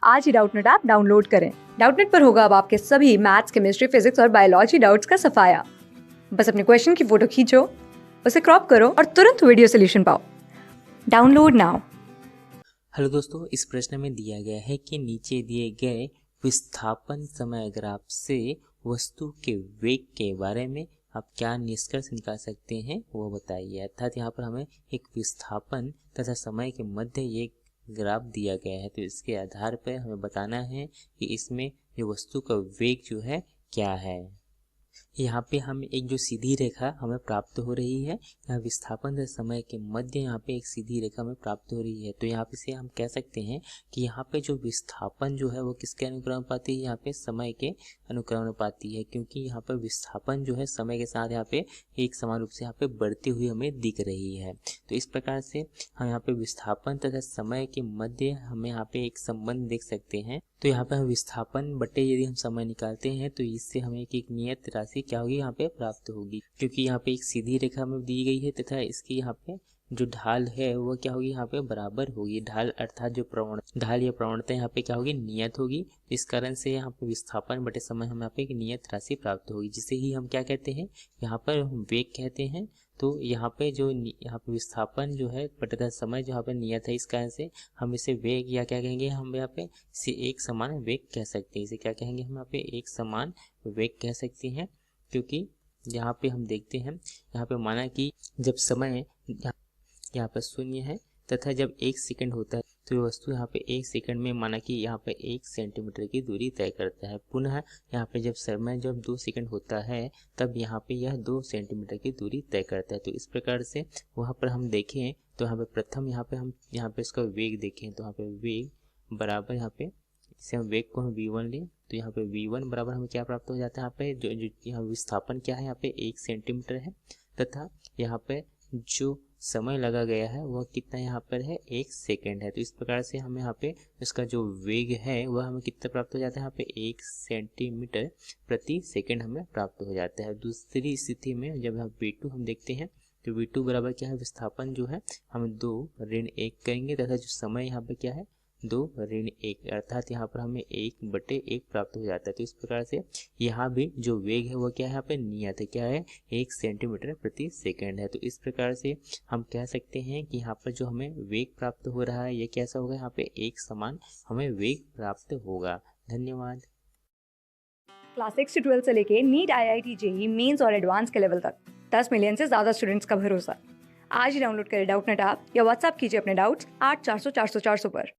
आज ही Doubtnut app download करें। Doubtnut पर होगा अब आपके सभी मैथ्स, केमिस्ट्री, फिजिक्स और बायोलॉजी डाउट्स का सफाया। बस अपने क्वेश्चन की फोटो खींचो, उसे क्रॉप करो और तुरंत वीडियो सोल्यूशन पाओ। Download now. हेलो दोस्तों, इस प्रश्न में दिया गया है कि नीचे दिए गए विस्थापन समय ग्राफ से वस्तु के वेग के बारे में आप क्या निष्कर्ष निकाल सकते हैं वो बताइए। अर्थात यहाँ पर हमें एक विस्थापन तथा समय के मध्य एक ग्राफ दिया गया है, तो इसके आधार पर हमें बताना है कि इसमें जो वस्तु का वेग जो है क्या है। यहाँ पे हम एक जो सीधी रेखा हमें प्राप्त हो रही है, यहाँ विस्थापन तथा समय के मध्य यहाँ पे एक सीधी रेखा हमें प्राप्त हो रही है, तो यहाँ पे से हम कह सकते हैं कि यहाँ पे जो विस्थापन जो है वो किसके अनुक्रमानुपाती है, यहाँ पे समय के अनुक्रमानुपाती है, क्योंकि यहाँ पर विस्थापन जो है समय के साथ यहाँ पे एक समान रूप से यहाँ पे बढ़ती हुई हमें दिख रही है। तो इस प्रकार से हम यहाँ पे विस्थापन तथा समय के मध्य हमें यहाँ पे एक संबंध देख सकते हैं। तो यहाँ पे हम विस्थापन बटे यदि हम समय निकालते हैं तो इससे हमें एक नियत राशि क्या होगी यहाँ पे प्राप्त होगी, क्योंकि यहाँ पे एक सीधी रेखा हमें दी गई है तथा इसकी यहाँ पे जो ढाल है वो क्या होगी यहाँ पे बराबर होगी। ढाल अर्थात जो ढाल या प्रवणता यहाँ पे क्या होगी, नियत होगी। इस कारण से यहाँ पे विस्थापन बटे समय हमें यहाँ पे एक नियत राशि प्राप्त होगी, जिसे ही हम क्या कहते हैं, यहाँ पर हम वेग कहते हैं। तो यहाँ पे जो यहाँ पे विस्थापन जो है बटे समय जो यहाँ पे नियत है, इस कारण से हम इसे वेग या क्या कहेंगे, हम यहाँ पे इसे एक समान वेग कह सकते हैं। इसे क्या कहेंगे, हम यहाँ पे एक समान वेग कह सकते हैं, क्योंकि यहाँ पे हम देखते हैं यहाँ पे माना कि जब समय यहाँ पर शून्य है तथा जब 1 सेकंड होता है तो ये वस्तु यहाँ पे 1 सेकंड में माना कि यहाँ पे 1 सेंटीमीटर की दूरी तय करता है। पुनः यहाँ पे जब समय जब 2 सेकंड होता है तब यहाँ पे यह 2 सेंटीमीटर की दूरी तय करता है। तो इस प्रकार से वहाँ पर हम देखें तो यहाँ पे प्रथम हम यहाँ पे इसका वेग देखें तो यहाँ पे वेग बराबर यहाँ पे इसे हम वेग को हम v1 लें तो यहाँ पे v1 बराबर हमें क्या प्राप्त हो जाता है, यहाँ पे जो यहाँ विस्थापन क्या है, यहाँ पे 1 सेंटीमीटर है तथा यहाँ पे जो समय लगा गया है वह कितना यहाँ पर है, 1 सेकेंड है। तो इस प्रकार से हमें यहाँ पे इसका जो वेग है वह हमें कितना प्राप्त हो जाता है, यहाँ पे 1 सेंटीमीटर प्रति सेकेंड हमें प्राप्त हो जाता है। दूसरी स्थिति में जब हम v2 हम देखते हैं तो v2 बराबर क्या है, विस्थापन जो है हम 2 ऋण 1 करेंगे तथा जो समय यहाँ पे क्या है 2 ऋण 1, अर्थात यहाँ पर हमें 1/1 प्राप्त हो जाता है। तो इस प्रकार से यहाँ भी जो वेग है वो क्या है, यहाँ पे नियत है, क्या है 1 सेंटीमीटर प्रति सेकंड है। तो इस प्रकार से हम कह सकते हैं कि यहाँ पर जो हमें वेग प्राप्त हो रहा है ये कैसा होगा, यहाँ पे एक समान हमें वेग प्राप्त होगा। धन्यवाद। क्लास 6 से 12 से लेके नीट, IIT, JEE मेंस और एडवांस के लेवल तक 10 मिलियन से ज्यादा स्टूडेंट्स का भरोसा। आज ही डाउनलोड करें डाउटनेट ऐप या व्हाट्सएप कीजिए अपने डाउट्स 8400 400 400 पर।